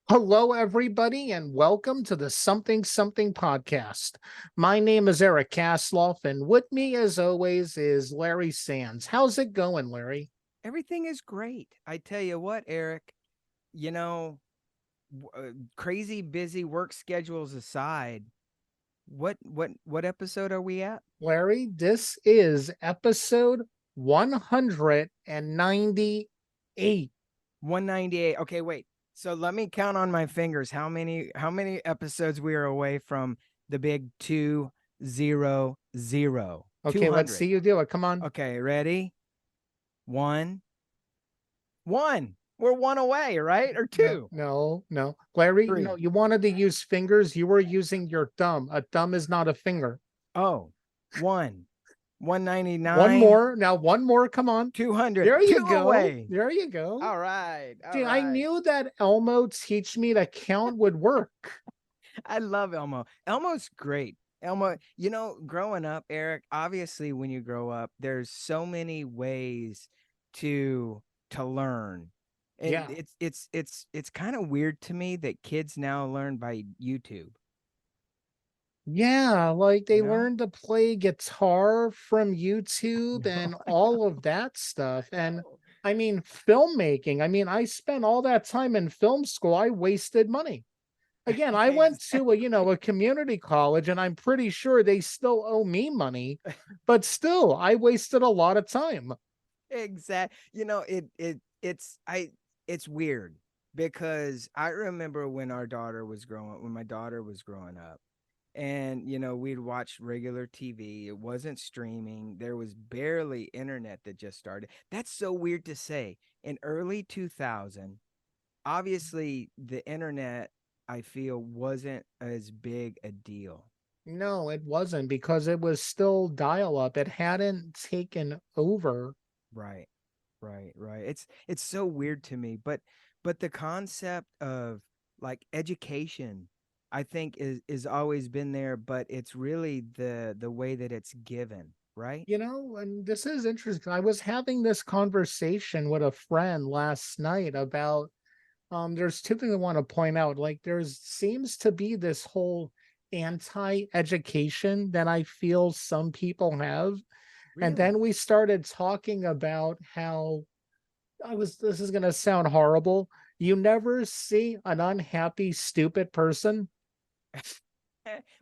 Hello, everybody, and welcome to the Something Something podcast. My name is Eric Kasloff, and with me, as always, is Larry Sands. How's it going, Larry? Everything is great. I tell you what, Eric, you know, crazy busy work schedules aside, what episode are we at? Larry, this is episode 198. 198. Okay, wait. So let me count on my fingers how many episodes we are away from the big 200. Okay, let's 200. see you do it. Come on. Okay, ready? 1 1. We're one away, right? Or No, 2? no, no. Larry, no, 3. you wanted to use fingers. You were using your thumb. A thumb is not a finger. Oh, 1. One 199. more. Now, one more. Come on. 200. There you 2 go. away. There you go. All right. All See, I right. knew that Elmo teach me to count would work. I love Elmo. Elmo's great. Elmo, growing up, Eric, obviously when you grow up, there's so many ways to learn. And Yeah. it's kind of weird to me that kids now learn by YouTube, Yeah, like you they know? learned to play guitar from YouTube and No. all of that stuff. And I mean, filmmaking. I mean, I spent all that time in film school. I wasted money. Again, I went to a community college and I'm pretty sure they still owe me money, but still, I wasted a lot of time. Exact. It's weird because I remember when my daughter was growing up, and we'd watch regular TV. It wasn't streaming. There was barely internet that just started. That's so weird to say. In early 2000, obviously the internet, I feel, wasn't as big a deal. No, it wasn't because it was still dial up. It hadn't taken over. Right. Right, right. It's so weird to me, but the concept of like education, I think is always been there, but it's really the way that it's given, right? And this is interesting. I was having this conversation with a friend last night about there's two things I want to point out. Like there's seems to be this whole anti-education that I feel some people have. And then Really? we started talking about how this is gonna sound horrible. You never see an unhappy, stupid person.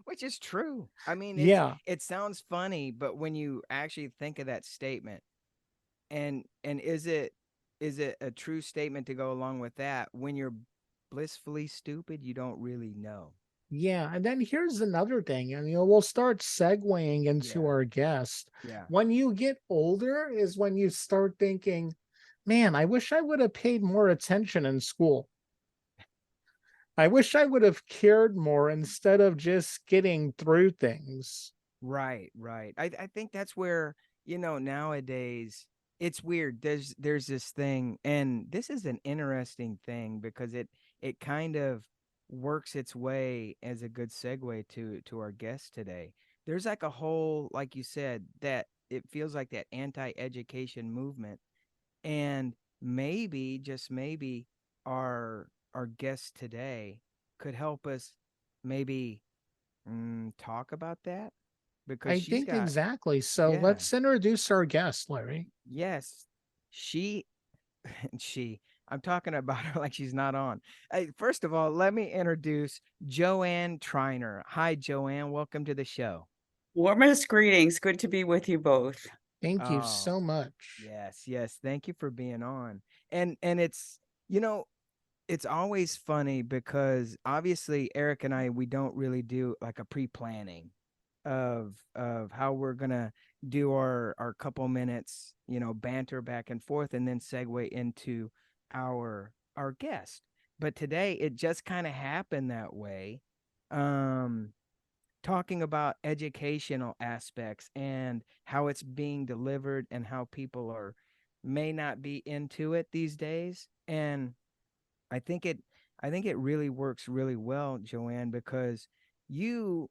Which is true. I mean, Yeah. it sounds funny, but when you actually think of that statement, and is it a true statement to go along with that? When you're blissfully stupid, you don't really know. Yeah, and then here's another thing, and we'll start segueing into Yeah. our guest. Yeah. When you get older is when you start thinking, man, I wish I would have paid more attention in school. I wish I would have cared more instead of just getting through things. Right, right. I think that's where, nowadays it's weird. There's this thing, and this is an interesting thing because it kind of works its way as a good segue to our guest today. There's like a whole, like you said, that it feels like that anti-education movement, and maybe, just maybe, our guest today could help us maybe talk about that because I she's think got, exactly. So yeah, let's introduce our guest, Larry. yes, she, she, I'm talking about her like she's not on. Hey, first of all, let me introduce Jo-Ann Triner. Hi, Jo-Ann. Welcome to the show. Warmest greetings. Good to be with you both. Thank you Oh, so much. yes, yes. Thank you for being on. And you know, it's always funny because obviously Eric and I, we don't really do like a pre-planning of how we're gonna do our couple minutes, banter back and forth, and then segue into our guest. But today it just kind of happened that way. Um, Talking about educational aspects and how it's being delivered and how people are may not be into it these days. And I think it I think it really works really well, Jo-Ann, because you've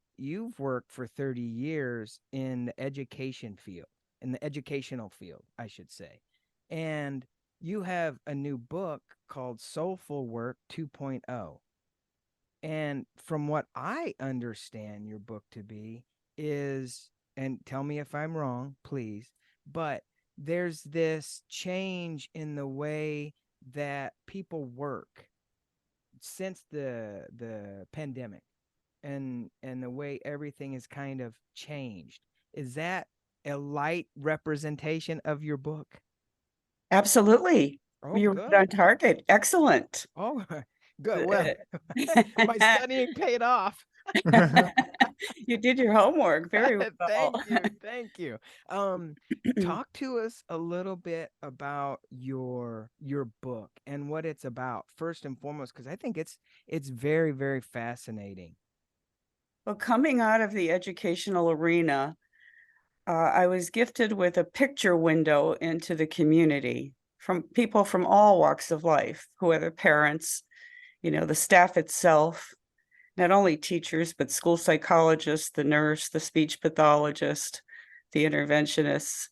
worked for 30 years in the educational field, I should say. And you have a new book called Soulful Work 2.0. And from what I understand your book to be is, and tell me if I'm wrong, please, but there's this change in the way that people work since the pandemic, and the way everything is kind of changed. Is that a light representation of your book? Absolutely. Oh, You're right on good. target. Excellent. Oh, good. Well, my studying paid off. You did your homework very well. Thank you. Thank you. Talk to us a little bit about your book and what it's about, first and foremost, because I think it's very, very fascinating. Well, coming out of the educational arena, I was gifted with a picture window into the community from people from all walks of life, who are the parents, the staff itself, not only teachers, but school psychologists, the nurse, the speech pathologist, the interventionists,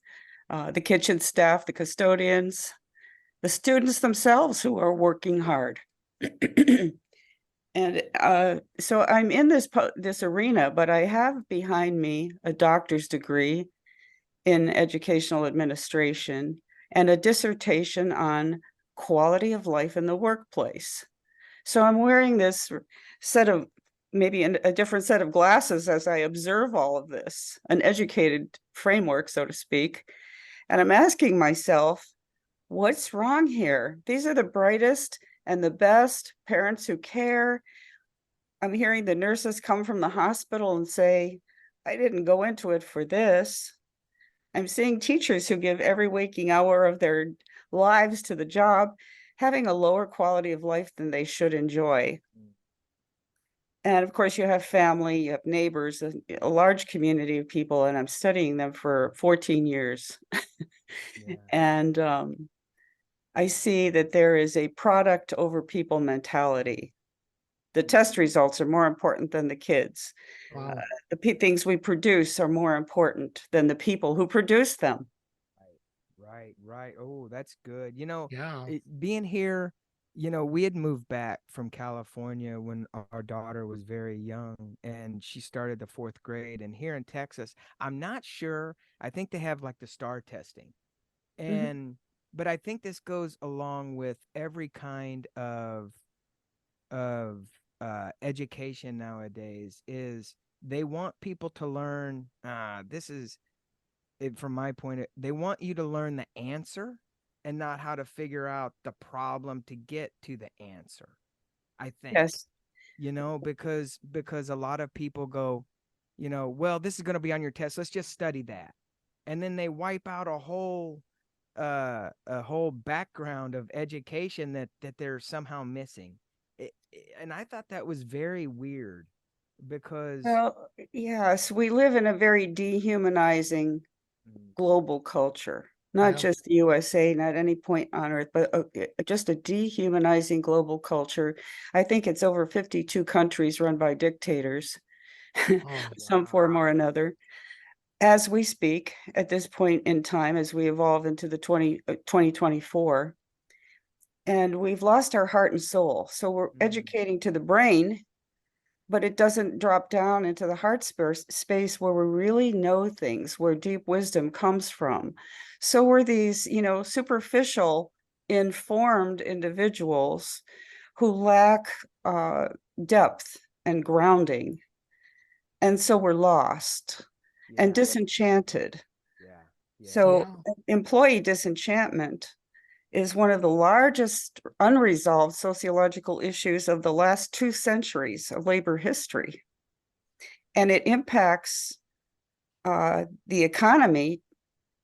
the kitchen staff, the custodians, the students themselves who are working hard. And so I'm in this arena, but I have behind me a doctor's degree in educational administration and a dissertation on quality of life in the workplace. So I'm wearing this set of, maybe a different set of glasses as I observe all of this, an educated framework, so to speak. And I'm asking myself, what's wrong here? These are the brightest and the best parents who care. I'm hearing the nurses come from the hospital and say, I didn't go into it for this. I'm seeing teachers who give every waking hour of their lives to the job, having a lower quality of life than they should enjoy. And of course, you have family, you have neighbors, a large community of people, and I'm studying them for 14 years. Yeah. And I see that there is a product over people mentality. The test results are more important than the kids. Wow. The things we produce are more important than the people who produce them. Right. Oh, that's good. Yeah. Being here, we had moved back from California when our daughter was very young and she started the 4th grade. And here in Texas, I'm not sure. I think they have like the STAR testing. Mhm. But I think this goes along with every kind of education nowadays is they want people to learn. This is it from my point of, they want you to learn the answer and not how to figure out the problem to get to the answer. I think, Yes. because a lot of people go, well, this is going to be on your test. Let's just study that. And then they wipe out a whole background of education that they're somehow missing. And I thought that was very weird because Well, yes, we live in a very dehumanizing global culture, not Yeah. just the USA, not any point on earth, but just a dehumanizing global culture. I think it's over 52 countries run by dictators, Oh, some form or another. As we speak, at this point in time, as we evolve into the 2024, and we've lost our heart and soul. So we're educating to the brain, but it doesn't drop down into the heart space where we really know things, where deep wisdom comes from. So we're these, superficial, informed individuals who lack depth and grounding. And so we're lost and yeah, disenchanted. yeah. So yeah. employee disenchantment is one of the largest unresolved sociological issues of the last 2 centuries of labor history. And it impacts the economy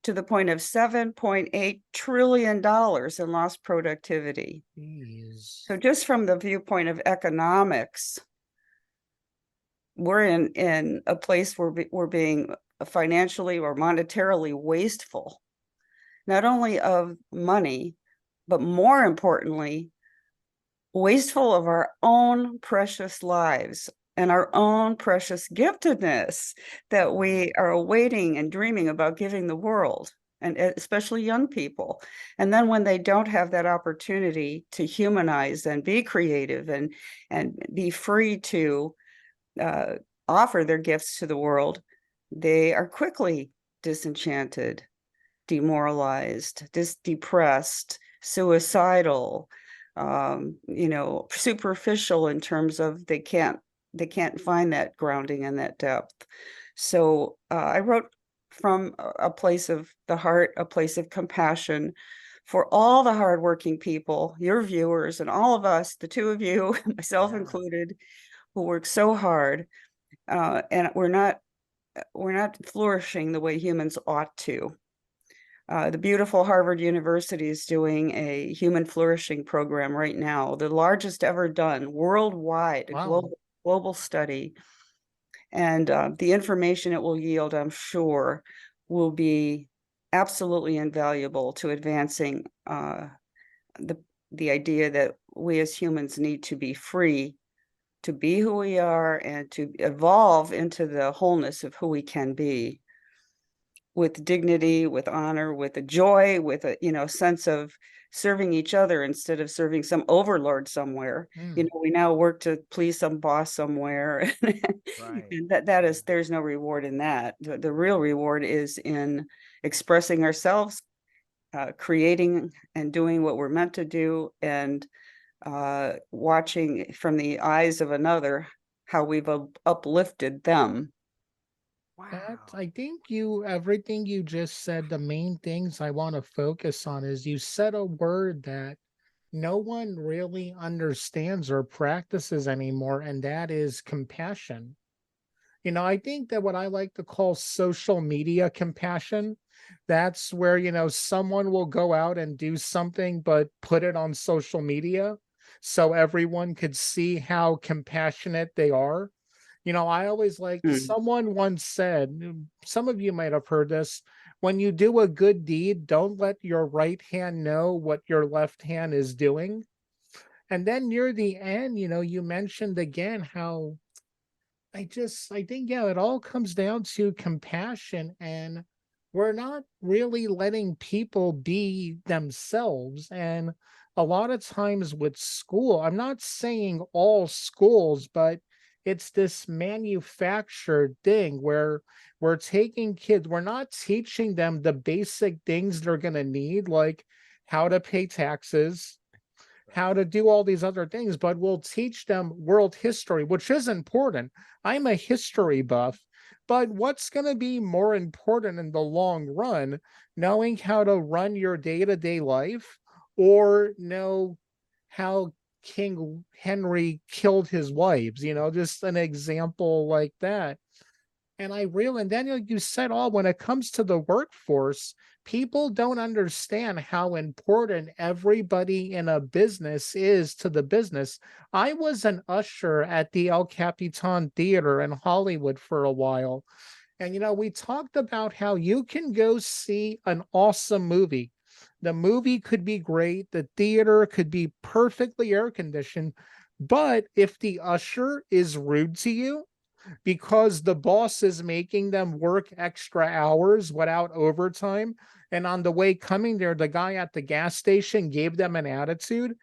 to the point of $7.8 trillion in lost productivity. Jeez. So just from the viewpoint of economics, we're in a place where we're being financially or monetarily wasteful, not only of money, but more importantly, wasteful of our own precious lives and our own precious giftedness that we are awaiting and dreaming about giving the world. and especially young people. And then when they don't have that opportunity to humanize and be creative and be free to offer their gifts to the world, they are quickly disenchanted, demoralized, depressed, suicidal, superficial in terms of they can't find that grounding and that depth. So I wrote from a place of the heart, a place of compassion for all the hardworking people, your viewers, and all of us, the two of you, myself included, who work so hard, and we're not flourishing the way humans ought to. The beautiful Harvard University is doing a human flourishing program right now, the largest ever done worldwide, a global study. And the information it will yield, I'm sure, will be absolutely invaluable to advancing the idea that we as humans need to be free to be who we are and to evolve into the wholeness of who we can be, with dignity, with honor, with a joy, with a sense of serving each other instead of serving some overlord somewhere. We now work to please some boss somewhere. Right. And that is, there's no reward in that. The real reward is in expressing ourselves, creating and doing what we're meant to do, and watching from the eyes of another how we've uplifted them. I think everything you just said, the main things I want to focus on is you said a word that no one really understands or practices anymore, and that is compassion. I think that what I like to call social media compassion, that's where, someone will go out and do something, but put it on social media so everyone could see how compassionate they are. I always like, someone once said, some of you might have heard this, when you do a good deed, don't let your right hand know what your left hand is doing. And then near the end, you mentioned again how I think, yeah, it all comes down to compassion, and we're not really letting people be themselves. And a lot of times with school, I'm not saying all schools, but it's this manufactured thing where we're taking kids, we're not teaching them the basic things they're going to need, like how to pay taxes, how to do all these other things, but we'll teach them world history, which is important. I'm a history buff, but what's going to be more important in the long run, knowing how to run your day-to-day life, or know how King Henry killed his wives, just an example like that. And Daniel, you said when it comes to the workforce, people don't understand how important everybody in a business is to the business. I was an usher at the El Capitan Theater in Hollywood for a while. And, we talked about how you can go see an awesome movie. The movie could be great. The theater could be perfectly air conditioned. But if the usher is rude to you, because the boss is making them work extra hours without overtime, and on the way coming there, the guy at the gas station gave them an attitude,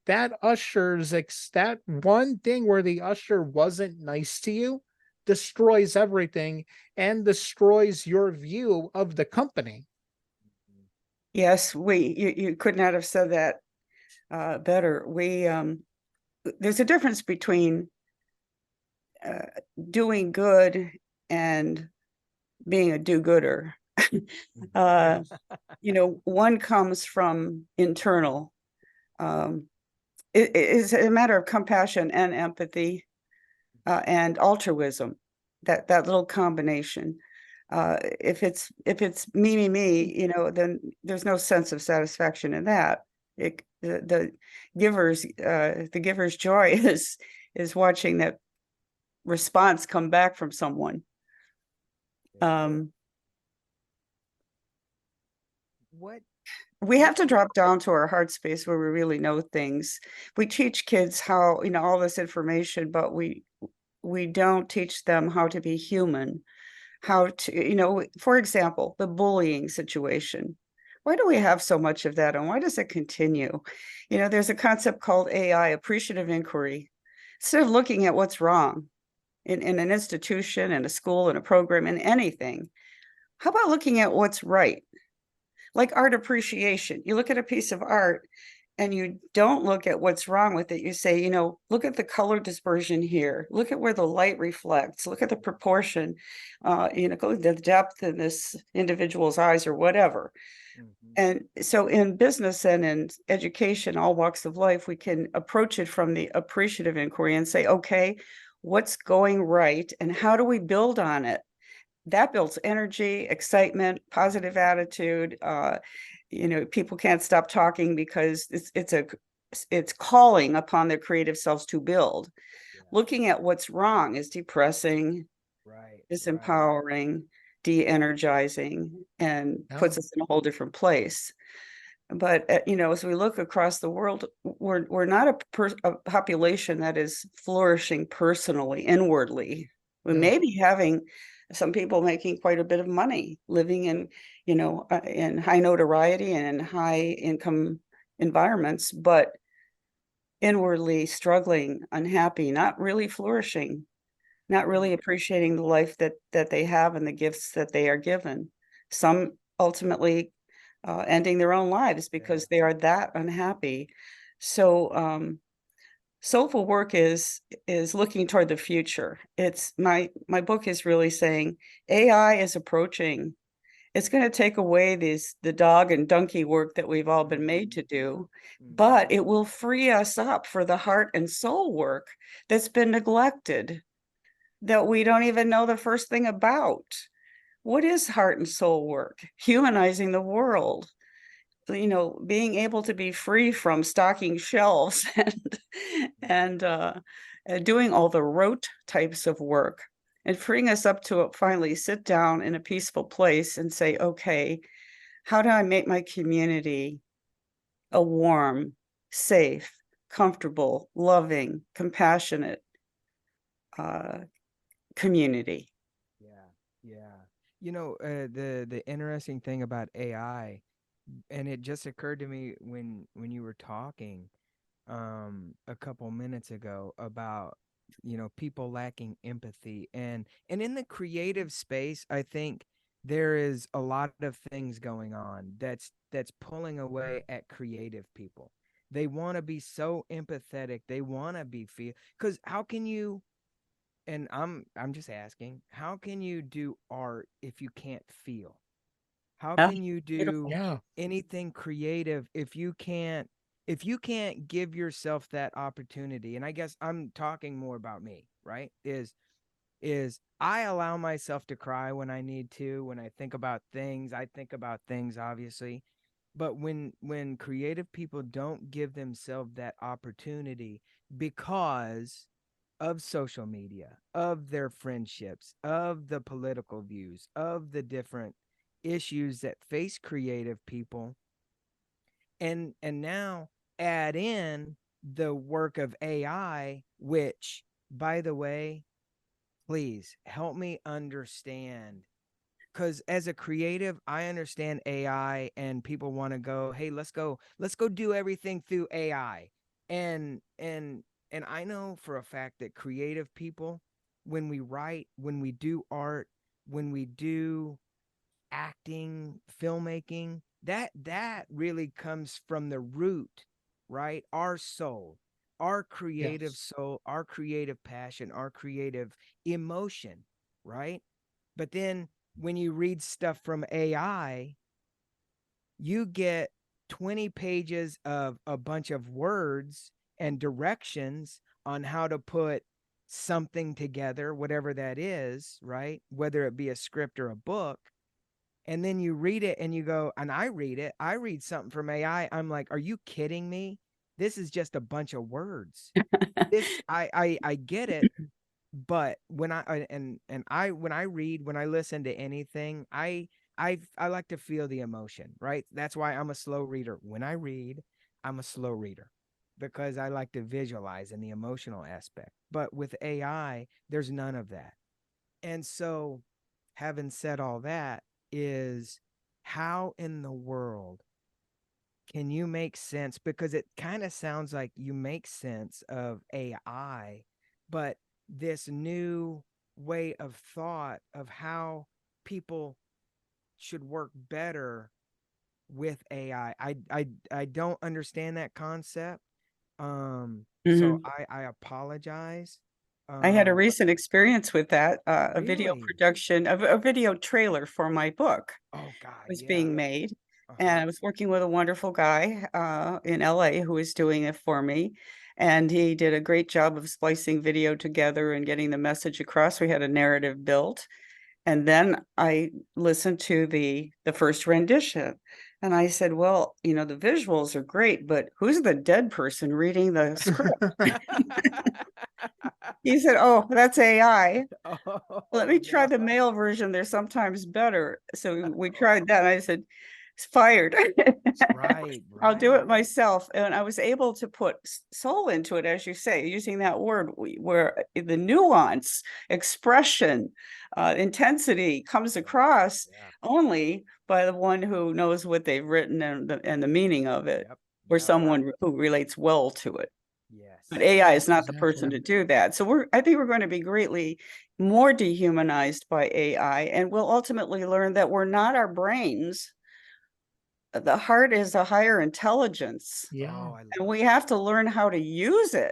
that that one thing where the usher wasn't nice to you destroys everything and destroys your view of the company. Yes, you could not have said that better. There's a difference between doing good and being a do-gooder. One comes from internal. It is a matter of compassion and empathy and altruism. That little combination. If it's me, then there's no sense of satisfaction in that. The giver's joy is watching that response come back from someone. We have to drop down to our heart space where we really know things. We teach kids how, all this information, but we don't teach them how to be human, how to, you know, for example, the bullying situation. Why do we have so much of that, and why does it continue? You know, there's a concept called AI, appreciative inquiry. Instead of looking at what's wrong in an institution, in a school, in a program, in anything, how about looking at what's right? Like art appreciation. You look at a piece of art and you don't look at what's wrong with it. You say, you know, look at the color dispersion here. Look at where the light reflects. Look at the proportion, you know, go the depth in this individual's eyes or whatever. And so in business and in education, all walks of life, we can approach it from the appreciative inquiry and say, okay, what's going right and how do we build on it? That builds energy, excitement, positive attitude. You know, people can't stop talking because it's calling upon their creative selves to build. Yeah. Looking at what's wrong is depressing, Right. disempowering, de-energizing, and puts Yeah. us in a whole different place. But you know, as we look across the world, we're not a population that is flourishing personally, inwardly. We Yeah. may be having some people making quite a bit of money, living in, you know, in high notoriety and in high income environments, but inwardly struggling, unhappy, not really flourishing, not really appreciating the life that they have and the gifts that they are given. Some ultimately ending their own lives because they are that unhappy. So soulful work is looking toward the future. It's my book is really saying AI is approaching. It's going to take away the dog and donkey work that we've all been made to do, but it will free us up for the heart and soul work that's been neglected, that we don't even know the first thing about. What is heart and soul work? Humanizing the world, you know, being able to be free from stocking shelves and doing all the rote types of work, and freeing us up to finally sit down in a peaceful place and say, okay, how do I make my community a warm, safe, comfortable, loving, compassionate community? Yeah, yeah. You know, the interesting thing about AI, and it just occurred to me when you were talking a couple minutes ago about, you know, people lacking empathy, and in the creative space, I think there is a lot of things going on that's pulling away at creative people. They want to be so empathetic. They want to be feel, because how can you, and I'm just asking, how can you do art if you can't feel? How Yeah, can you do beautiful. Yeah. anything creative if you can't give yourself that opportunity? And I guess I'm talking more about me, right? Is I allow myself to cry when I need to, when I think about things. I think about things obviously. But when creative people don't give themselves that opportunity because of social media, of their friendships, of the political views, of the different issues that face creative people, and now add in the work of AI, which, by the way, please help me understand, because as a creative, I understand AI and people want to go, hey, let's go do everything through AI. And I know for a fact that creative people, when we write, when we do art, when we do acting, filmmaking, that really comes from the root, right? Our soul, our creative Yes. soul, our creative passion, our creative emotion, right? But then when you read stuff from AI, you get 20 pages of a bunch of words and directions on how to put something together, whatever that is, right? Whether it be a script or a book. And then you read it and you go, and I read something from AI. I'm like, are you kidding me? This is just a bunch of words. This, I get it, but when I read, when I listen to anything, I like to feel the emotion, right? That's why I'm a slow reader. When I read, I'm a slow reader because I like to visualize in the emotional aspect. But with AI, there's none of that. And so having said all that, is how in the world can you make sense? Because it kind of sounds like you make sense of AI, but this new way of thought of how people should work better with AI. I don't understand that concept. So Mhm. I apologize. I had a Um, recent experience with that, a video really? production of a video trailer for my book Oh God, was yeah. being made. And Uh-huh. I was working with a wonderful guy in LA who was doing it for me. And he did a great job of splicing video together and getting the message across. We had a narrative built. And then I listened to the first rendition. And I said, well, the visuals are great, but who's the dead person reading the script? He said, oh, that's AI. Let Oh me try no. the male version. They're sometimes better. So we tried that. And I said, it's fired. Right, I'll do right. it myself. And I was able to put soul into it, as you say, using that word where the nuance, expression, intensity comes Yeah, across yeah. only by the one who knows what they've written and the meaning of it, Yep, or yep. someone who relates well to it. But Yes, AI is yes. not the person Exactly. to do that. So I think we're going to be greatly more dehumanized by AI, and we'll ultimately learn that we're not our brains. The heart is a higher intelligence, Yeah. Oh, I and love we that. have to learn how to use it.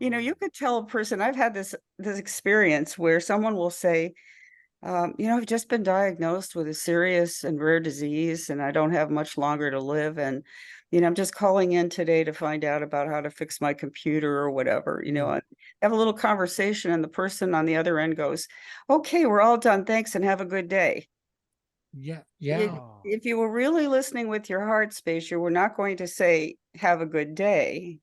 Oh, You could tell a person, I've had this experience where someone will say, I've just been diagnosed with a serious and rare disease, and I don't have much longer to live. And, I'm just calling in today to find out about how to fix my computer or whatever. Mm. I have a little conversation, and the person on the other end goes, okay, we're all done. Thanks, and have a good day. Yeah. If, Yeah. oh, if you were really listening with your heart space, you were not going to say, have a good day.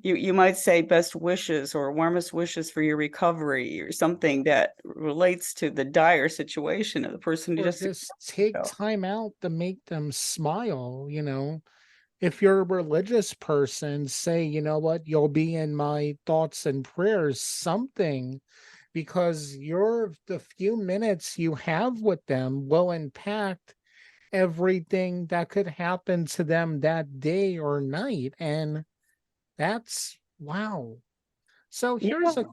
You might say best wishes or warmest wishes for your recovery or something that relates to the dire situation of the person who Or just just take ago. time out to make them smile. If you're a religious person, say, you know what, you'll be in my thoughts and prayers, something, because the few minutes you have with them will impact everything that could happen to them that day or night. And that's wow. So here's Yeah.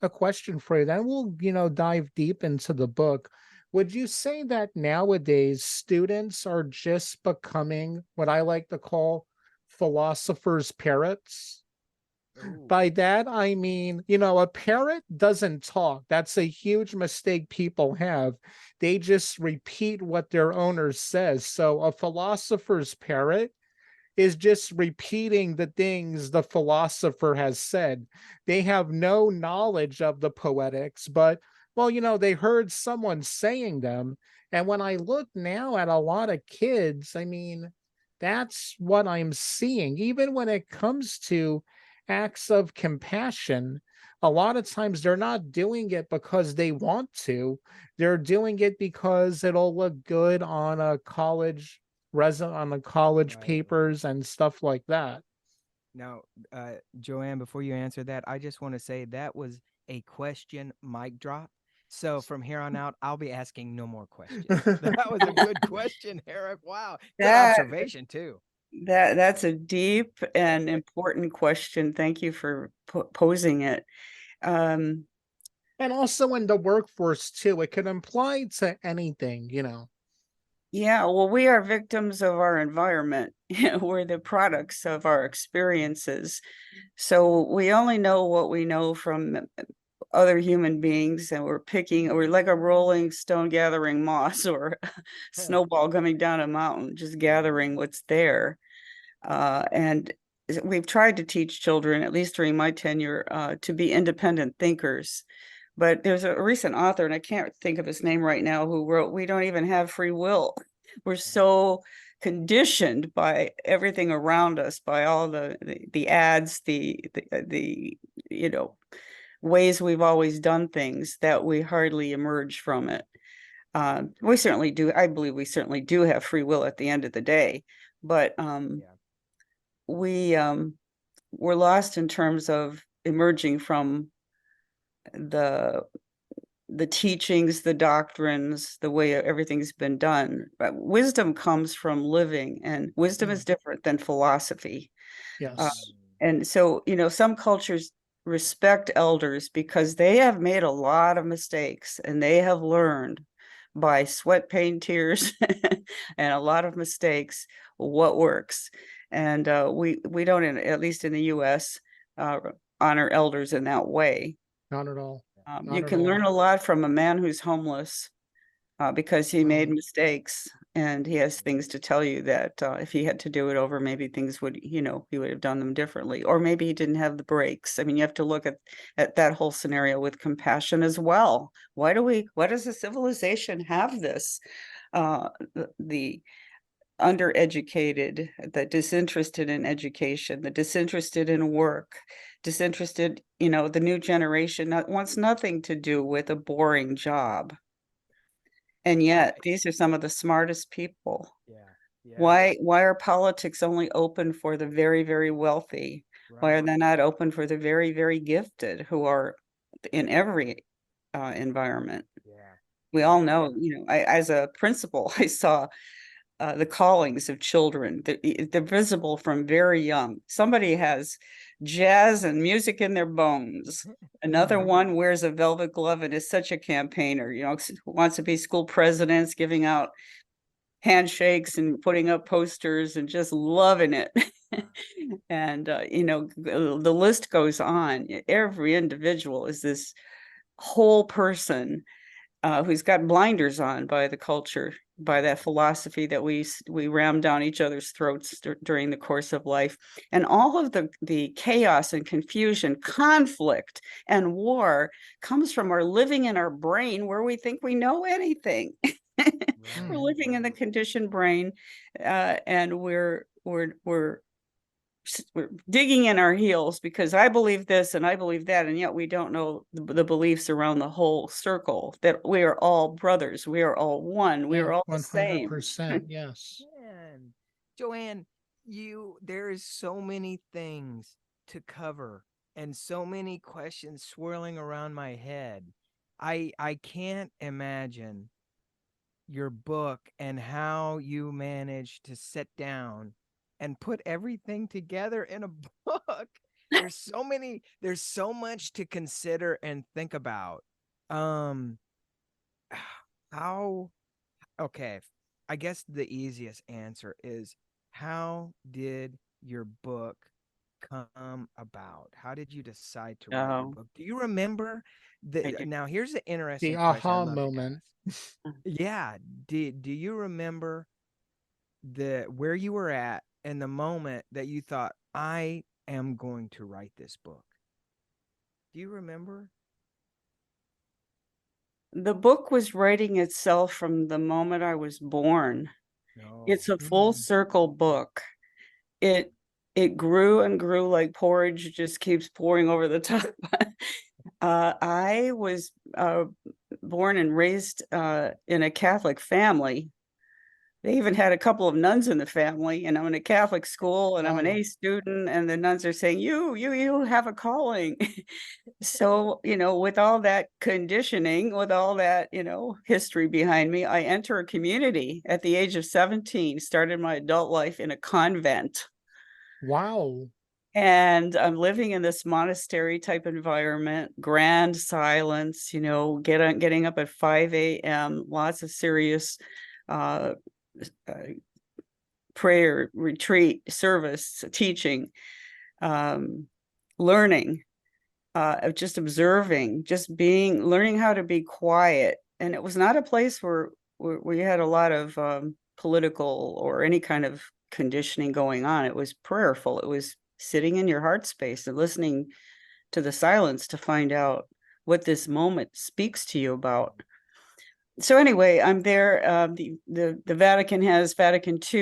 a question for you. Then we'll, dive deep into the book. Would you say that nowadays students are just becoming what I like to call philosophers' parrots? oh, By that, I mean, a parrot doesn't talk. That's a huge mistake people have. They just repeat what their owner says. So a philosopher's parrot is just repeating the things the philosopher has said. They have no knowledge of the poetics, but well, they heard someone saying them. And when I look now at a lot of kids, I mean, that's what I'm seeing. Even when it comes to acts of compassion, a lot of times they're not doing it because they want to. They're doing it because it'll look good on a on the college right, right. papers and stuff like that. Now, Jo-Ann, before you answer that, I just want to say that was a question mic drop. So from here on out, I'll be asking no more questions. That was a good question, Eric. Wow. Good That observation, too. that's a deep and important question. Thank you for posing it. Um, And also in the workforce too, it could apply to anything. yeah, well, we are victims of our environment. We're the products of our experiences. So we only know what we know from other human beings, and we're like a rolling stone gathering moss or a snowball coming down a mountain, just gathering what's there. And we've tried to teach children, at least during my tenure, to be independent thinkers. But there's a recent author, and I can't think of his name right now, who wrote, "We don't even have free will. We're so conditioned by everything around us, by all the ads, the you know ways we've always done things, that we hardly emerge from it. We certainly do. I believe we certainly do have free will at the end of the day, but Yeah. we we're lost in terms of emerging from the the teachings, the doctrines, the way everything's been done. But wisdom comes from living, and wisdom is different than philosophy. Yes. And so, some cultures respect elders because they have made a lot of mistakes, and they have learned by sweat, pain, tears, and a lot of mistakes what works. And we don't, at least in the U.S., honor elders in that way. Not at all. You Not at can learn all. a lot from a man who's homeless because he made Wow. mistakes, and he has things to tell you that if he had to do it over, maybe things would, he would have done them differently, or maybe he didn't have the breaks. I mean, you have to look at that whole scenario with compassion as well. Why does the civilization have this? The undereducated, the disinterested in education, the disinterested in work, disinterested, the new generation wants nothing to do with a boring job. And yet these are some of the smartest people. Yeah. Why are politics only open for the very, very wealthy? Why are they not open for the very, very gifted who are in every environment? Yeah. We all know, as a principal, I saw the callings of children. They're visible from very young. Somebody has jazz and music in their bones. Another one wears a velvet glove and is such a campaigner, wants to be school presidents, giving out handshakes and putting up posters and just loving it. And, the list goes on. Every individual is this whole person who's got blinders on by the culture, by that philosophy that we ram down each other's throats during the course of life. And all of the chaos and confusion, conflict and war comes from our living in our brain where we think we know anything. We're living in the conditioned brain, and we're digging in our heels because I believe this and I believe that, and yet we don't know the beliefs around the whole circle, that we are all brothers, we are all one, we are all the same. 100%. Yes. Man, Jo-Ann, there is so many things to cover and so many questions swirling around my head. I can't imagine your book and how you managed to sit down and put everything together in a book. There's so much to consider and think about. Okay, I guess the easiest answer is, how did your book come about? How did you decide to write your book? Do you remember now here's the interesting The question aha I'd love to moment. ask. Yeah. Do you remember where you were at and the moment that you thought, I am going to write this book? Do you remember? The book was writing itself from the moment I was born. No. It's a full circle book. It grew and grew like porridge, just keeps pouring over the top. I was born and raised in a Catholic family. They even had a couple of nuns in the family, and I'm in a Catholic school, and I'm an A student, and the nuns are saying, you have a calling. So, with all that conditioning, with all that, history behind me, I enter a community at the age of 17, started my adult life in a convent. Wow. And I'm living in this monastery type environment, grand silence, getting up at 5 a.m., lots of serious prayer, retreat, service, teaching, learning, just observing, just being, learning how to be quiet. And it was not a place where we had a lot of political or any kind of conditioning going on. It was prayerful. It was sitting in your heart space and listening to the silence to find out what this moment speaks to you about. So anyway, I'm there. The Vatican II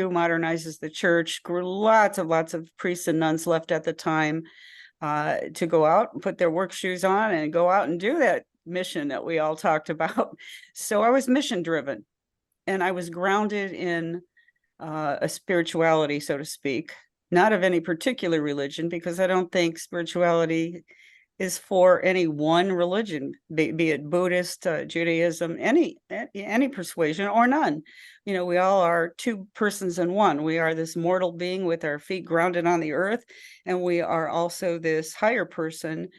modernizes the church. Lots of priests and nuns left at the time to go out and put their work shoes on and go out and do that mission that we all talked about. So I was mission driven, and I was grounded in a spirituality, so to speak, not of any particular religion, because I don't think spirituality is for any one religion, be it Buddhist, Judaism, any persuasion or none. You know, we all are two persons in one. We are this mortal being with our feet grounded on the earth, and we are also this higher person.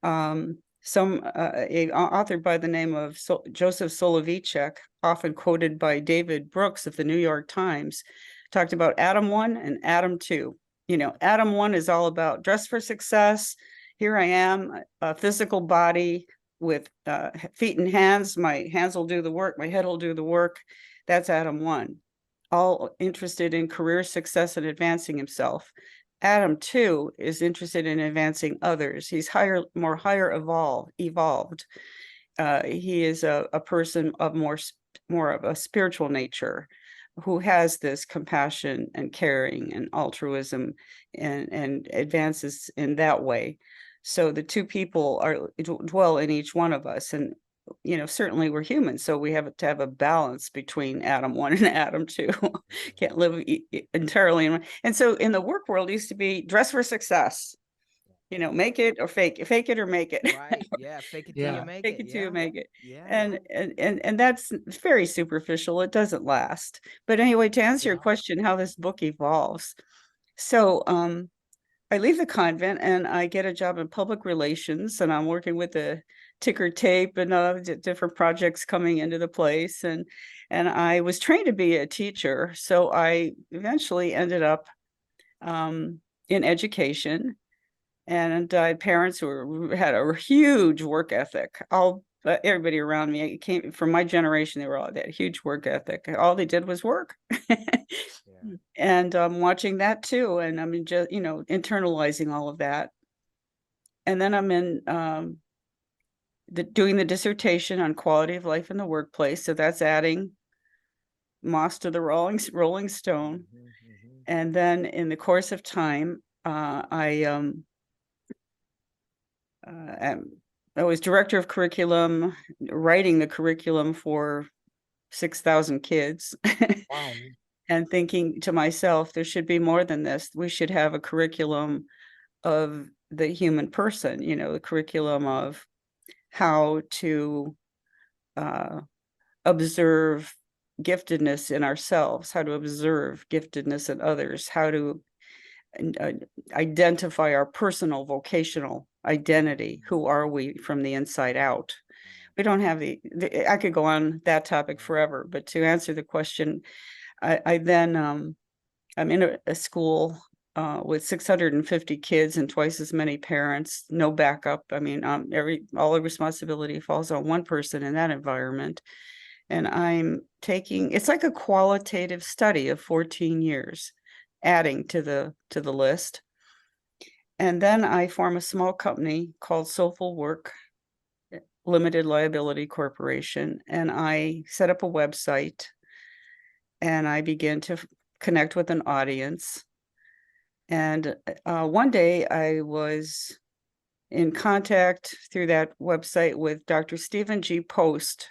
An author by the name of Joseph Soloveitchik, often quoted by David Brooks of the New York Times, talked about Adam 1 and Adam 2. You know, Adam 1 is all about dress for success. Here I am, a physical body with feet and hands. My hands will do the work. My head will do the work. That's Adam 1, all interested in career success and advancing himself. Adam 2 is interested in advancing others. He's more higher evolved. He is a person of more of a spiritual nature, who has this compassion and caring and altruism and advances in that way. So the two people dwell in each one of us. And, you know, certainly we're human, so we have to have a balance between Adam 1 and Adam 2. Can't live entirely in. And so in the work world, it used to be dress for success. You know, make it or fake it or make it. Right. Yeah. Fake it till Yeah. you make Fake it. it till you make it. Yeah. And that's very superficial. It doesn't last. But anyway, to answer your Yeah. question, how this book evolves. So I leave the convent and I get a job in public relations, and I'm working with the ticker tape and different projects coming into the place. And I was trained to be a teacher. So I eventually ended up in education. And I had parents who had a huge work ethic. Everybody around me, it came from my generation, they had huge work ethic. All they did was work. Yeah. And I'm watching that too. And I'm just, internalizing all of that. And then I'm in doing the dissertation on quality of life in the workplace. So that's adding moss to the Rolling Stone. And then in the course of time, I was director of curriculum, writing the curriculum for 6,000 kids. Wow. And thinking to myself, there should be more than this. We should have a curriculum of the human person, the curriculum of how to observe giftedness in ourselves, how to observe giftedness in others, how to identify our personal vocational identity. Who are we from the inside out? We don't have I could go on that topic forever, but to answer the question, I then I'm in a school with 650 kids and twice as many parents, no backup. I mean, all the responsibility falls on one person in that environment. And it's like a qualitative study of 14 years, adding to the list. And then I form a small company called Soulful Work Limited Liability Corporation. And I set up a website and I began to connect with an audience. And one day I was in contact through that website with Dr. Stephen G. Post,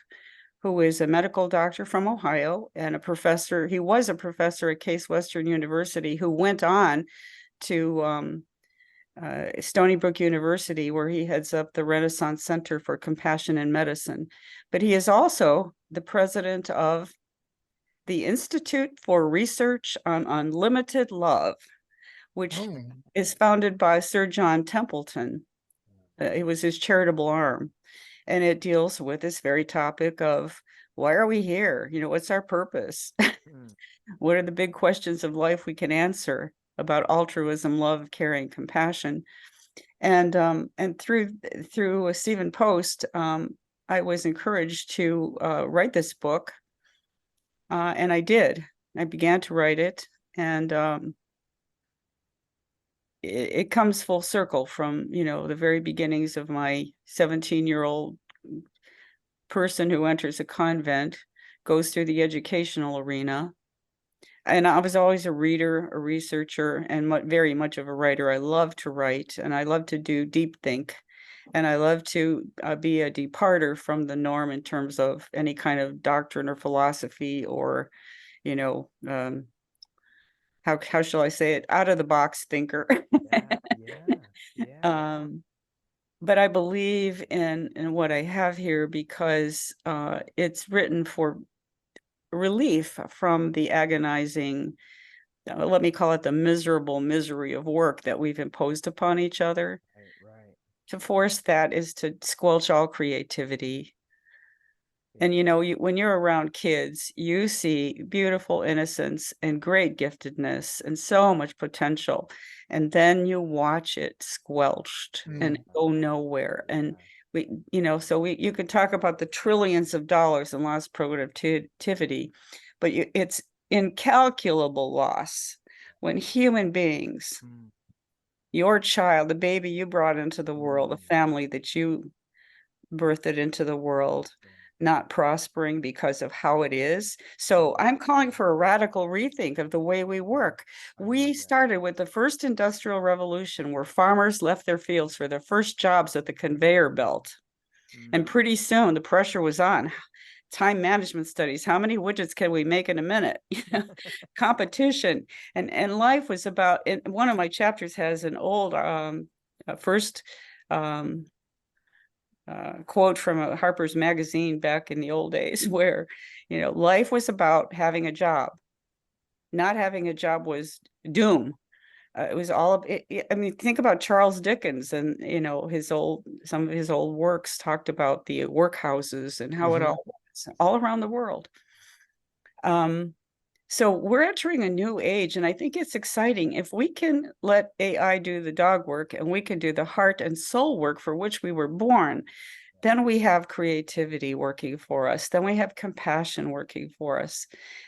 who is a medical doctor from Ohio and a professor. He was a professor at Case Western University, who went on to Stony Brook University, where he heads up the Renaissance Center for Compassion in Medicine. But he is also the president of the Institute for Research on Unlimited Love, which is founded by Sir John Templeton. It was his charitable arm. And it deals with this very topic of, why are we here? What's our purpose? What are the big questions of life we can answer about altruism, love, caring, compassion? And through Stephen Post, I was encouraged to write this book. And I did. I began to write it, and it comes full circle from, the very beginnings of my 17-year-old person who enters a convent, goes through the educational arena. And I was always a reader, a researcher, and very much of a writer. I love to write, and I love to do deep think. And I love to be a departer from the norm in terms of any kind of doctrine or philosophy or, how shall I say it? Out of the box thinker. Yeah. but I believe in what I have here because it's written for relief from the agonizing, let me call it the miserable misery of work that we've imposed upon each other. Right. To force that is to squelch all creativity. And when you're around kids, you see beautiful innocence and great giftedness and so much potential. And then you watch it squelched and go nowhere. And you could talk about the trillions of dollars in lost productivity, but it's incalculable loss when human beings, your child, the baby you brought into the world, the family that you birthed into the world, not prospering because of how it is. So I'm calling for a radical rethink of the way we work. We started with the first industrial revolution where farmers left their fields for their first jobs at the conveyor belt. And pretty soon the pressure was on. Time management studies, how many widgets can we make in a minute? Competition. And life was about, and one of my chapters has an old first quote from a Harper's Magazine back in the old days where, life was about having a job. Not having a job was doom. It was all of it. I mean, think about Charles Dickens and, some of his old works talked about the workhouses and how it all was all around the world. So we're entering a new age, and I think it's exciting. If we can let AI do the dog work and we can do the heart and soul work for which we were born, then we have creativity working for us. Then we have compassion working for us.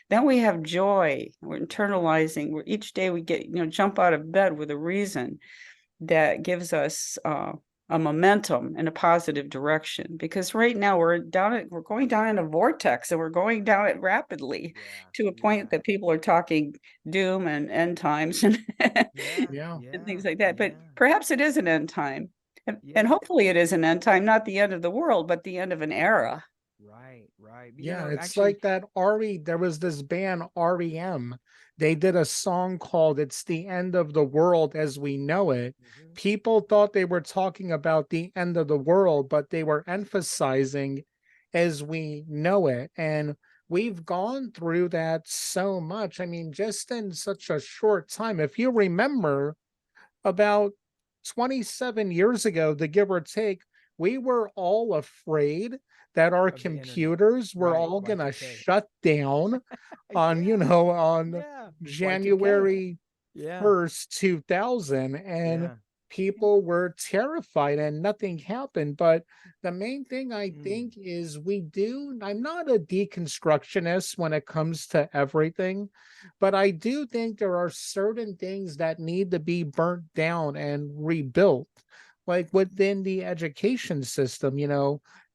Then we have joy. We're internalizing. Each day we get, jump out of bed with a reason that gives us a momentum in a positive direction, because right now we're going down in a vortex, and we're going down it rapidly to a point that people are talking doom and end times and and things like that. But perhaps it is an end time, and hopefully it is an end time, not the end of the world, but the end of an era. Right. Yeah, it's like that there was this band REM. They did a song called It's the End of the World as We Know It. People thought they were talking about the end of the world, but they were emphasizing as we know it. And we've gone through that so much. I mean, just in such a short time. If you remember, about 27 years ago, to give or take, we were all afraid that our computers were all going to shut down on, on January 1st, 2000. And people were terrified and nothing happened. But the main thing I think is I'm not a deconstructionist when it comes to everything, but I do think there are certain things that need to be burnt down and rebuilt, like within the education system.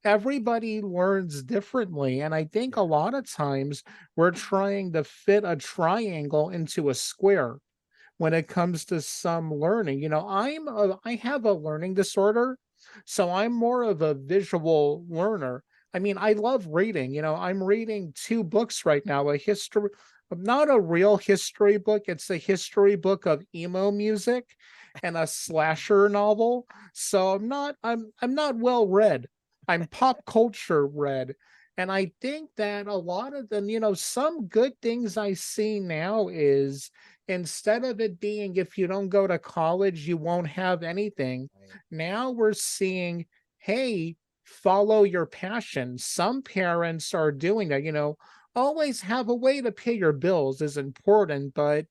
Everybody learns differently. And I think a lot of times we're trying to fit a triangle into a square when it comes to some learning. I have a learning disorder, so I'm more of a visual learner. I mean, I love reading. I'm reading 2 books right now, not a real history book. It's a history book of emo music and a slasher novel. So I'm not well read. I'm pop culture read. And I think that a lot of them, some good things I see now is, instead of it being, if you don't go to college, you won't have anything. Now we're seeing, hey, follow your passion. Some parents are doing that. Always have a way to pay your bills is important, but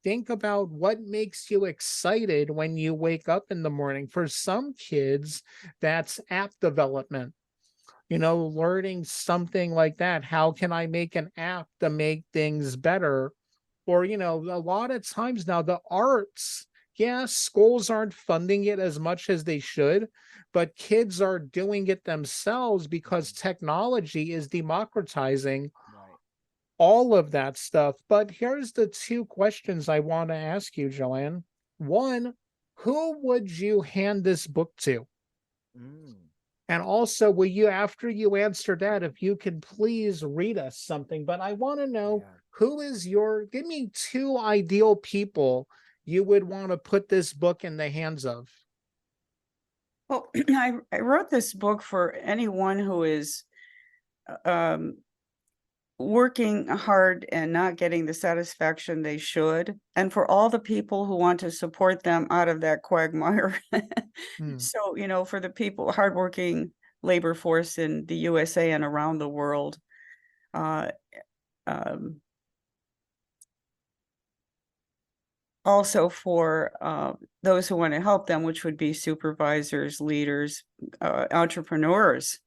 think about what makes you excited when you wake up in the morning. For some kids, that's app development. Learning something like that. How can I make an app to make things better? Or, a lot of times now, the arts, yeah, schools aren't funding it as much as they should, but kids are doing it themselves because technology is democratizing all of that stuff. But here's the 2 questions I want to ask you, Jo-Ann. One, who would you hand this book to? And also, will you, after you answer that, if you could please read us something? But I want to know, give me 2 ideal people you would want to put this book in the hands of. Well, I wrote this book for anyone who is working hard and not getting the satisfaction they should, and for all the people who want to support them out of that quagmire. Hmm. So, for the people, hardworking labor force in the USA and around the world, uh, um, also for those who want to help them, which would be supervisors, leaders, entrepreneurs.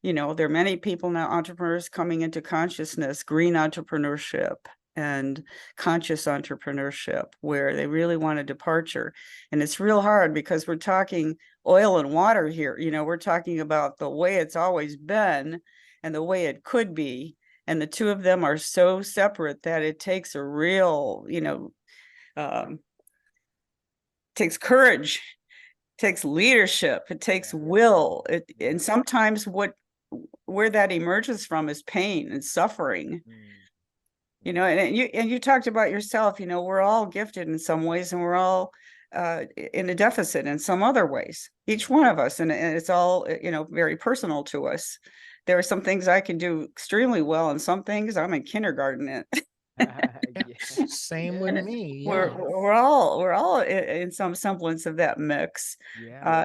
There are many people now, entrepreneurs coming into consciousness, green entrepreneurship and conscious entrepreneurship, where they really want a departure. And it's real hard because we're talking oil and water here. We're talking about the way it's always been and the way it could be. And the two of them are so separate that it takes a real, takes courage, takes leadership, it takes will. And sometimes where that emerges from is pain and suffering. And you talked about yourself. We're all gifted in some ways, and we're all in a deficit in some other ways, each one of us, and it's all very personal to us. There are some things I can do extremely well, and some things I'm in kindergarten in. Same with me. We're Yeah. we're all in some semblance of that mix.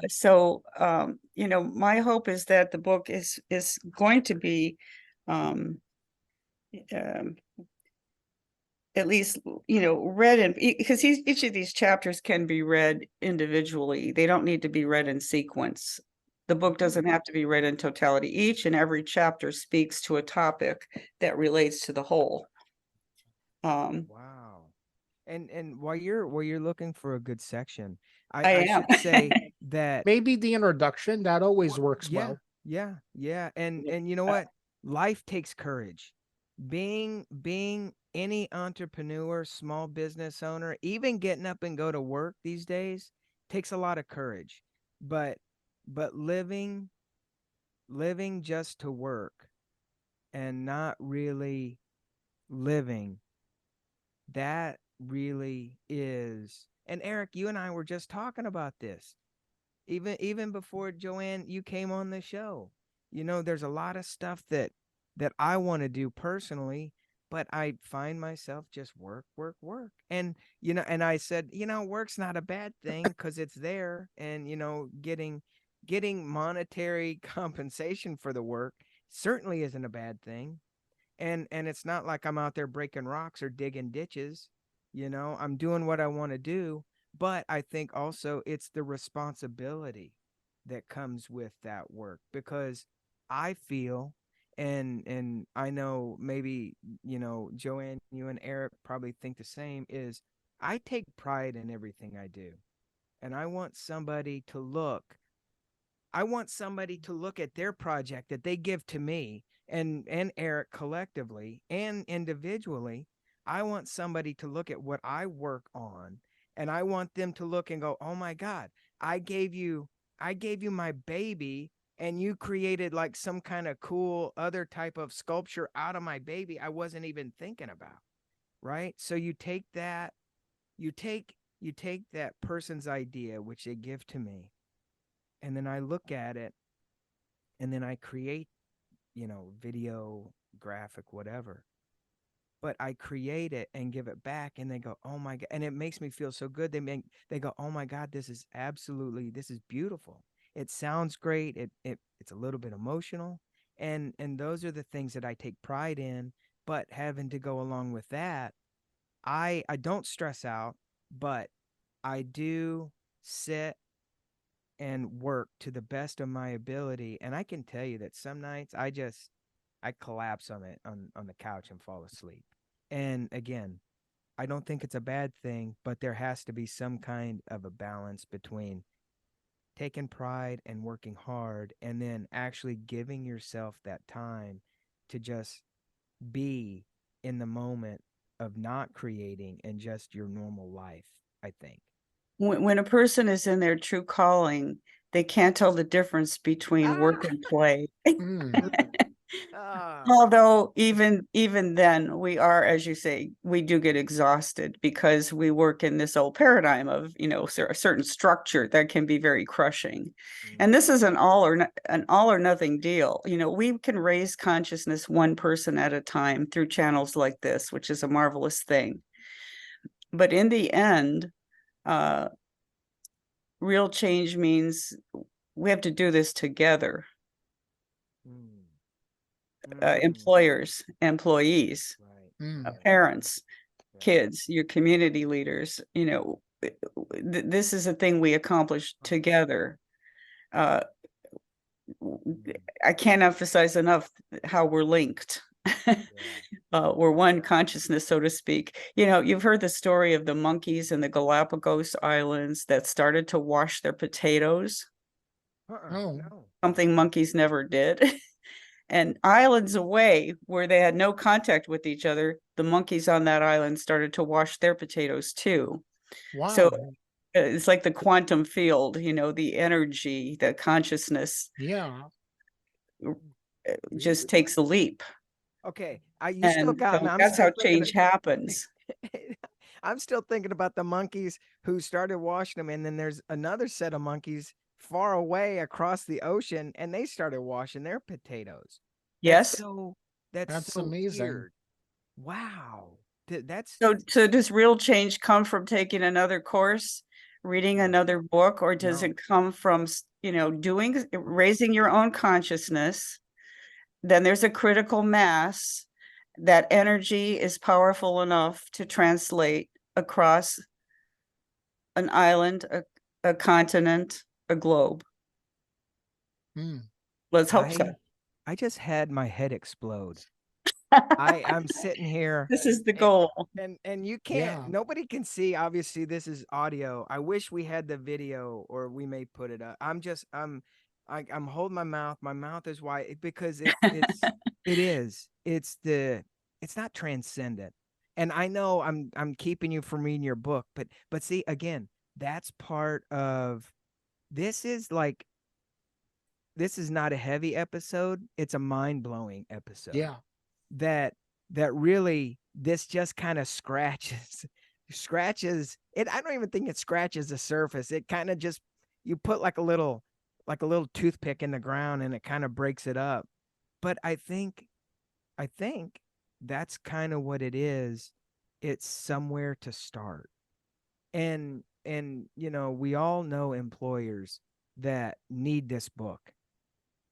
So my hope is that the book is going to be um, at least read in, because each of these chapters can be read individually. They don't need to be read in sequence. The book doesn't have to be read in totality. Each and every chapter speaks to a topic that relates to the whole. Wow. And while you're looking for a good section, I I am. should say that Maybe the introduction, that always works well. yeah. And you know what? Life takes courage. Being any entrepreneur, small business owner, even getting up and go to work these days takes a lot of courage. But living just to work and not really living, that really is. And Eric, you and I were just talking about this even before Jo-Ann, you came on the show. There's a lot of stuff that I want to do personally, but I find myself just work. And and I said, work's not a bad thing because it's there, and getting monetary compensation for the work certainly isn't a bad thing. And it's not like I'm out there breaking rocks or digging ditches. I'm doing what I want to do, but I think also it's the responsibility that comes with that work, because I feel, and I know maybe, Jo-Ann, you and Eric probably think the same, is I take pride in everything I do. And I want somebody to look at their project that they give to me and Eric collectively and individually. I want somebody to look at what I work on, and I want them to look and go, "Oh my God, I gave you my baby, and you created like some kind of cool other type of sculpture out of my baby I wasn't even thinking about." Right? So you take that person's idea which they give to me, and then I look at it, and then I create, video, graphic, whatever. But I create it and give it back, and they go, "Oh my God." And it makes me feel so good. They go, "Oh my God, this is beautiful. It sounds great. It's a little bit emotional." And those are the things that I take pride in. But having to go along with that, I don't stress out, but I do sit and work to the best of my ability. And I can tell you that some nights I collapse on the couch and fall asleep. And again, I don't think it's a bad thing, but there has to be some kind of a balance between taking pride and working hard, and then actually giving yourself that time to just be in the moment of not creating and just your normal life, I think. When a person is in their true calling, they can't tell the difference between work and play. Hmm. Ah, Although even then we are, as you say, we do get exhausted because we work in this old paradigm of, a certain structure that can be very crushing. And this is an all or nothing deal. We can raise consciousness one person at a time through channels like this, which is a marvelous thing. But in the end, real change means we have to do this together. Employers, employees, right. parents, Yeah. kids, your community leaders, this is a thing we accomplish together. I can't emphasize enough how we're linked. We're one consciousness, so to speak. You've heard the story of the monkeys in the Galapagos Islands that started to wash their potatoes, Oh, No. something monkeys never did. And islands away, where they had no contact with each other, the monkeys on that island started to wash their potatoes too. So wow. it's like the quantum field, the energy, the consciousness Yeah. just takes a leap. Okay, you still And got me. so I'm that's still how thinking. change happens. I'm still thinking about the monkeys who started washing them, and then there's another set of monkeys far away across the ocean, and they started washing their potatoes. That's Yes. so. That's That's so amazing. weird. Wow. That's So does real change come from taking another course, reading another book, or does No. it come from, raising your own consciousness? Then there's a critical mass. That energy is powerful enough to translate across an island, a continent, a globe. Mm. Let's hope so. I just had my head explode. I'm sitting here. This is the and- goal. And you Yeah. nobody can see. Obviously, this is audio. I wish we had the video, or we may put it up. I'm holding my mouth. My mouth is wide because it's not transcendent. And I know I'm keeping you from reading your book, but see, again, that's part of this. This is not a heavy episode. It's a mind-blowing episode. Yeah. That really, this just kind of scratches it. I don't even think it scratches the surface. It kind of just, you put like a little toothpick in the ground and it kind of breaks it up. But I think that's kind of what it is. It's somewhere to start. And we all know employers that need this book.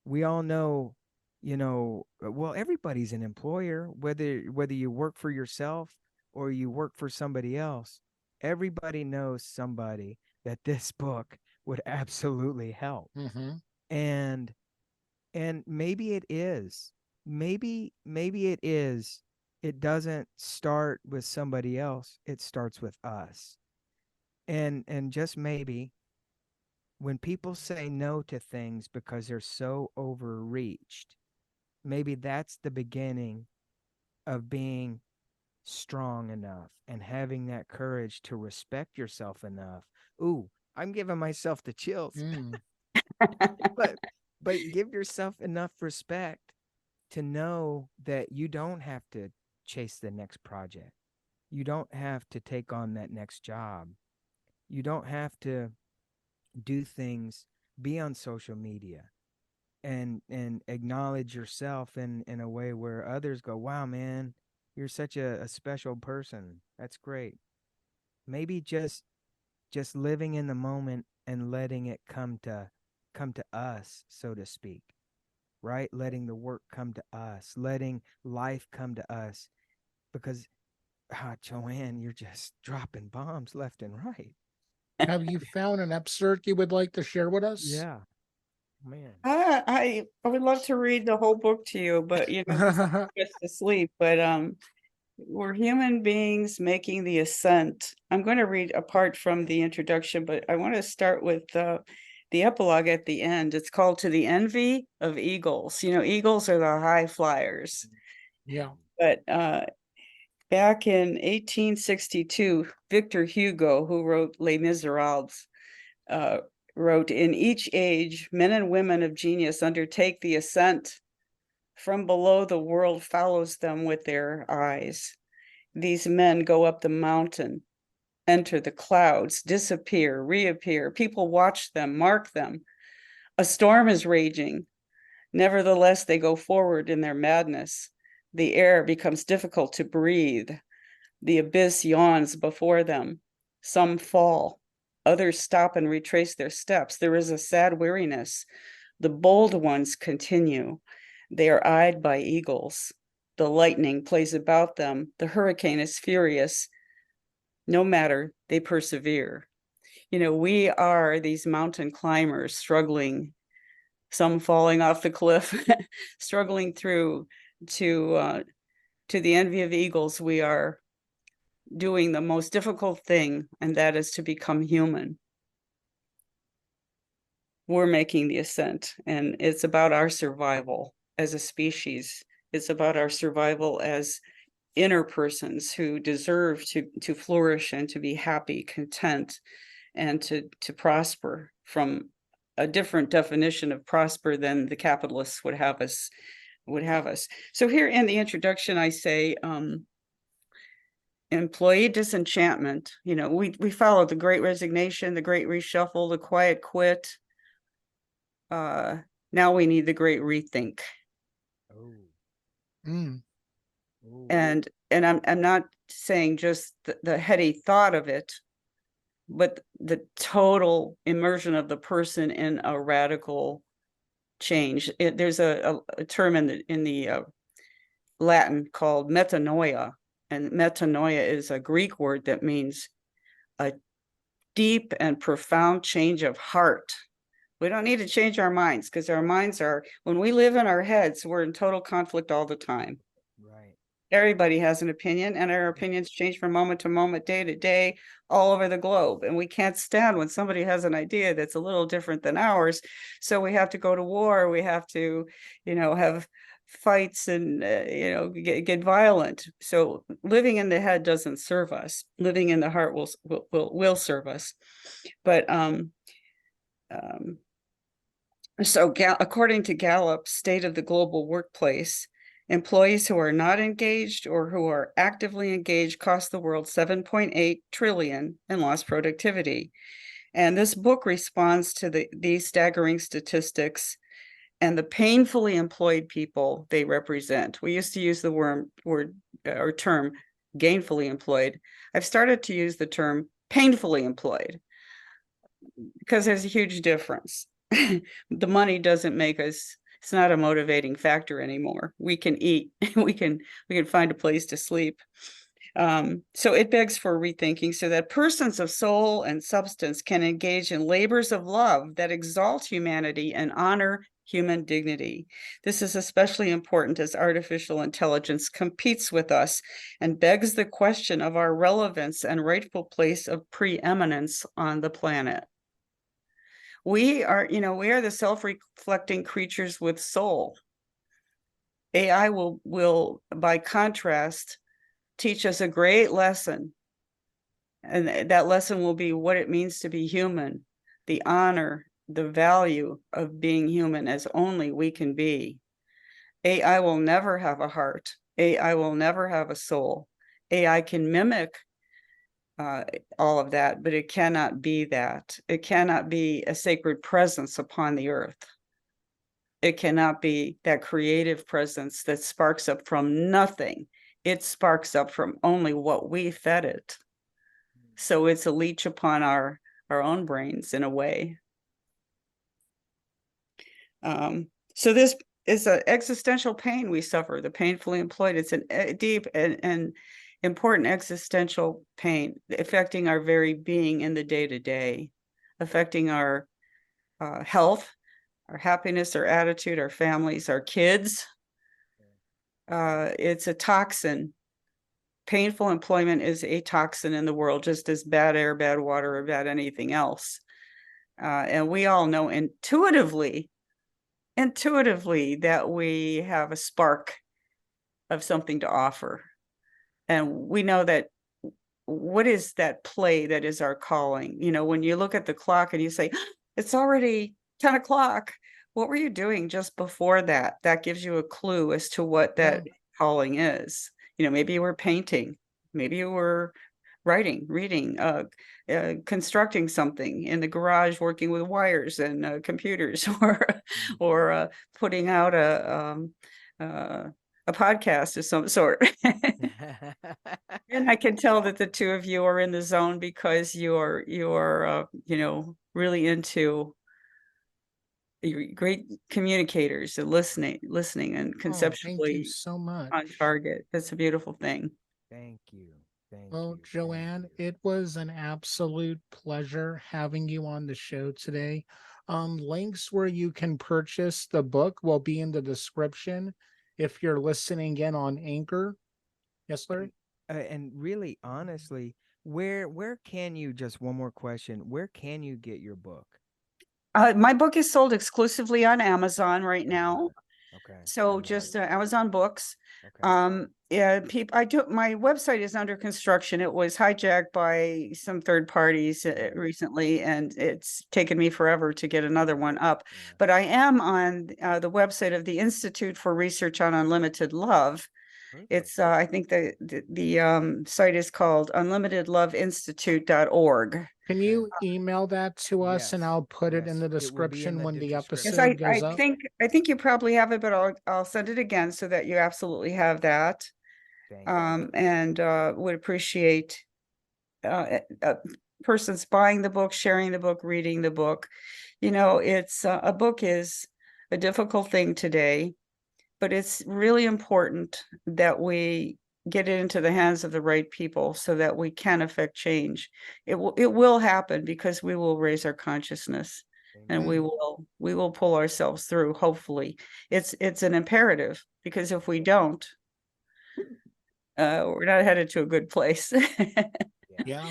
We all know, well, everybody's an employer, whether you work for yourself or you work for somebody else. Everybody knows somebody that this book would absolutely help. Mm-hmm. And maybe it is. Maybe it is. It doesn't start with somebody else. It starts with us. And just maybe, when people say no to things because they're so overreached, maybe that's the beginning of being strong enough and having that courage to respect yourself enough. Ooh, I'm giving myself the chills. Mm. But give yourself enough respect to know that you don't have to chase the next project. You don't have to take on that next job. You don't have to do things, be on social media and acknowledge yourself in a way where others go, wow, man, you're such a special person. That's great. Maybe just living in the moment and letting it come to us, so to speak, right? Letting the work come to us, letting life come to us, because Jo-Ann, you're just dropping bombs left and right. Have you found an excerpt you would like to share with us? Yeah, man. I would love to read the whole book to you, but just to sleep. But we're human beings making the ascent. I'm going to read apart from the introduction, but I want to start with the epilogue at the end. It's called "To the Envy of Eagles." Eagles are the high flyers. Yeah. But back in 1862, Victor Hugo, who wrote Les Miserables, wrote, "In each age, men and women of genius undertake the ascent From below, the world follows them with their eyes. These men go up the mountain, enter the clouds, disappear, reappear. People watch them, mark them. A storm is raging. Nevertheless, they go forward in their madness. The air becomes difficult to breathe. The abyss yawns before them. Some fall. Others stop and retrace their steps. There is a sad weariness. The bold ones continue. They are eyed by eagles. The lightning plays about them. The hurricane is furious. No matter, they persevere. You know, we are these mountain climbers struggling, some falling off the cliff, struggling through to the envy of eagles. We are doing the most difficult thing, and that is to become human. We're making the ascent, and it's about our survival as a species. It's about our survival as inner persons who deserve to flourish and to be happy, content, and to prosper from a different definition of prosper than the capitalists would have us. So here in the introduction, I say, employee disenchantment. You know, we follow the Great Resignation, the Great Reshuffle, the Quiet Quit. Now we need the Great Rethink. Oh. Mm. And I'm not saying just the heady thought of it, but the total immersion of the person in a radical change. There's a term in the Latin called metanoia, and metanoia is a Greek word that means a deep and profound change of heart. We don't need to change our minds, because our minds are, when we live in our heads, we're in total conflict all the time. Right. Everybody has an opinion, and our opinions change from moment to moment, day to day, all over the globe. And we can't stand when somebody has an idea that's a little different than ours. So we have to go to war. We have to, have fights and, get violent. So living in the head doesn't serve us. Living in the heart will serve us. But so according to Gallup's State of the Global Workplace, employees who are not engaged or who are actively engaged cost the world 7.8 trillion in lost productivity. And this book responds to these staggering statistics and the painfully employed people they represent. We used to use the word or term gainfully employed. I've started to use the term painfully employed because there's a huge difference. The money doesn't make us, it's not a motivating factor anymore. We can eat, we can find a place to sleep. So it begs for rethinking so that persons of soul and substance can engage in labors of love that exalt humanity and honor human dignity. This is especially important as artificial intelligence competes with us and begs the question of our relevance and rightful place of preeminence on the planet. We are the self-reflecting creatures with soul. AI will, by contrast, teach us a great lesson. And that lesson will be what it means to be human, the honor, the value of being human as only we can be. AI will never have a heart. AI will never have a soul. AI can mimic all of that, but it cannot be that. It cannot be a sacred presence upon the earth. It cannot be that creative presence that sparks up from nothing. It sparks up from only what we fed it. So it's a leech upon our own brains in a way. So this is an existential pain we suffer, the painfully employed. It's a deep and important existential pain affecting our very being in the day-to-day, affecting our health, our happiness, our attitude, our families, our kids. It's a toxin. Painful employment is a toxin in the world, just as bad air, bad water, or bad anything else. And we all know intuitively that we have a spark of something to offer. And we know that what is that play that is our calling? When you look at the clock and you say, it's already 10 o'clock. what were you doing just before that? That gives you a clue as to what that calling is. You know, maybe you were painting, maybe you were writing, reading, constructing something in the garage, working with wires and computers, or putting out a podcast of some sort. And I can tell that the two of you are in the zone because you're you know, really into, you're great communicators and listening and Thank you conceptually so on much. target. That's a beautiful thing. Thank you. Thank Well, you. Jo-Ann, Thank you. it was an absolute pleasure having you on the show today. Links where you can purchase the book will be in the description if you're listening in on Anchor. Yes, Larry? And really, honestly, where can you, just one more question, where can you get your book? My book is sold exclusively on Amazon right I got now. it. Okay. I So love just it. Amazon Books. Okay. Yeah, I do, my website is under construction. It was hijacked by some third parties recently, and it's taken me forever to get another one up. Yeah. But I am on the website of the Institute for Research on Unlimited Love. Perfect. It's I think the site is called unlimitedloveinstitute.org. Can you email that to us and Yes. I'll put it in Yes. the It will be in description the when the description. Yes, episode goes up? I think you probably have it, but I'll send it again so that you absolutely have that. Thank you. And would appreciate persons buying the book, sharing the book, reading the book. You know, it's a book is a difficult thing today, but it's really important that we get it into the hands of the right people so that we can affect change. It will happen because we will raise our consciousness and Amen. we will pull ourselves through. Hopefully, it's an imperative, because if we don't, we're not headed to a good place. Yeah.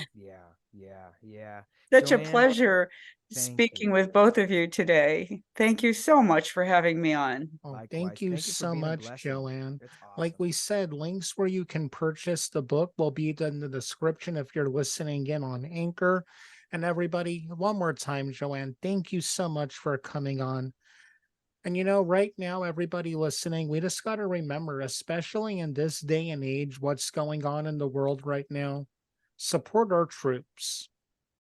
Yeah. Such a Jo-Ann, pleasure thank speaking you. with both of you today. Thank you so much for having me on. Oh, Likewise. thank you Thank you for so being a much, blessing. Jo-Ann. It's Like awesome. we said, links where you can purchase the book will be in the description if you're listening in on Anchor. And everybody, one more time, Jo-Ann, thank you so much for coming on. And you know, right now, everybody listening, we just got to remember, especially in this day and age, what's going on in the world right now, support our troops.